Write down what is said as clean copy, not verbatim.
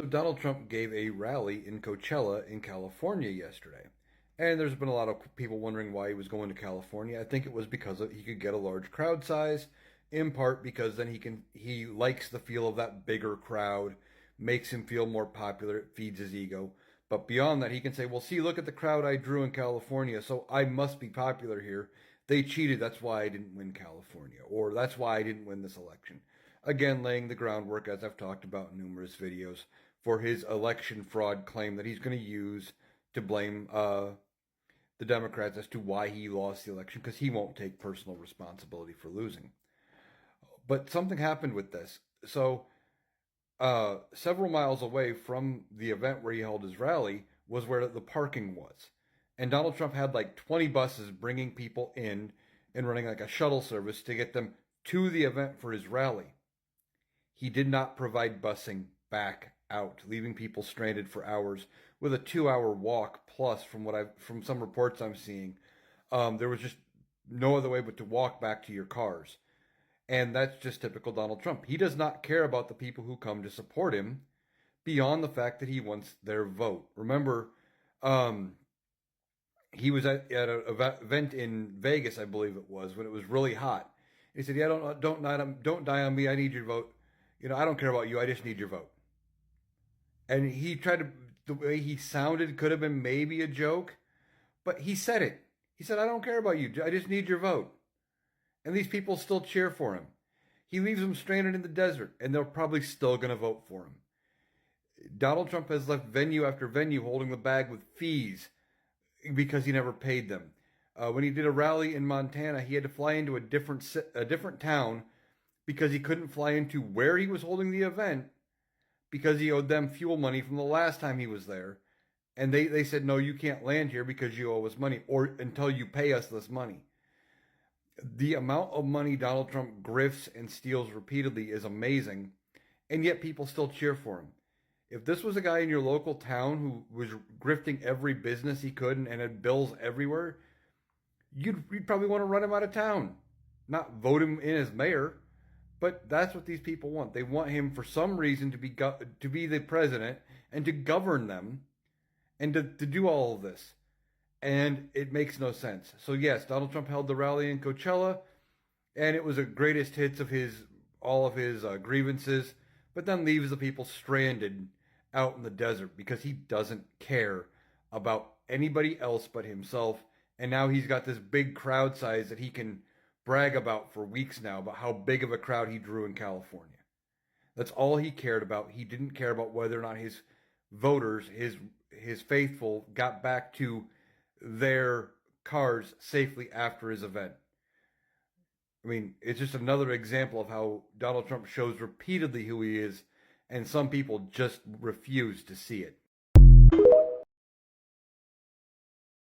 So Donald Trump gave a rally in Coachella in California yesterday. And there's been a lot of people wondering why he was going to California. I think it was because he could get a large crowd size, in part because then he likes the feel of that bigger crowd, makes him feel more popular, it feeds his ego. But beyond that, he can say, well, see, look at the crowd I drew in California, so I must be popular here. They cheated, that's why I didn't win California, or that's why I didn't win this election. Again, laying the groundwork, as I've talked about in numerous videos, for his election fraud claim that he's going to use to blame the Democrats as to why he lost the election, because he won't take personal responsibility for losing. But something happened with this. So, several miles away from the event where he held his rally was where the parking was. And Donald Trump had like 20 buses bringing people in and running like a shuttle service to get them to the event for his rally. He did not provide busing back out, leaving people stranded for hours with a 2 hour walk plus from some reports I'm seeing. There was just no other way but to walk back to your cars. And that's just typical Donald Trump. He does not care about the people who come to support him beyond the fact that he wants their vote. Remember, he was at an event in Vegas, I believe it was, when it was really hot. He said, "Yeah, don't die on me. I need your vote. I don't care about you. I just need your vote." And he tried to, the way he sounded could have been maybe a joke, but he said it. He said, "I don't care about you. I just need your vote." And these people still cheer for him. He leaves them stranded in the desert, and they're probably still going to vote for him. Donald Trump has left venue after venue holding the bag with fees because he never paid them. When he did a rally in Montana, he had to fly into a different town because he couldn't fly into where he was holding the event because he owed them fuel money from the last time he was there. And they said, no, you can't land here because you owe us money or until you pay us this money. The amount of money Donald Trump grifts and steals repeatedly is amazing, and yet people still cheer for him. If this was a guy in your local town who was grifting every business he could and had bills everywhere, you'd probably want to run him out of town, not vote him in as mayor. But that's what these people want. They want him for some reason to be the president and to govern them and to do all of this. And it makes no sense. So yes, Donald Trump held the rally in Coachella, and it was a greatest hits of all of his grievances, but then leaves the people stranded out in the desert because he doesn't care about anybody else but himself. And now he's got this big crowd size that he can brag about for weeks now about how big of a crowd he drew in California. That's all he cared about. He didn't care about whether or not his voters, his faithful, got back to their cars safely after his event. I mean, it's just another example of how Donald Trump shows repeatedly who he is, and some people just refuse to see it.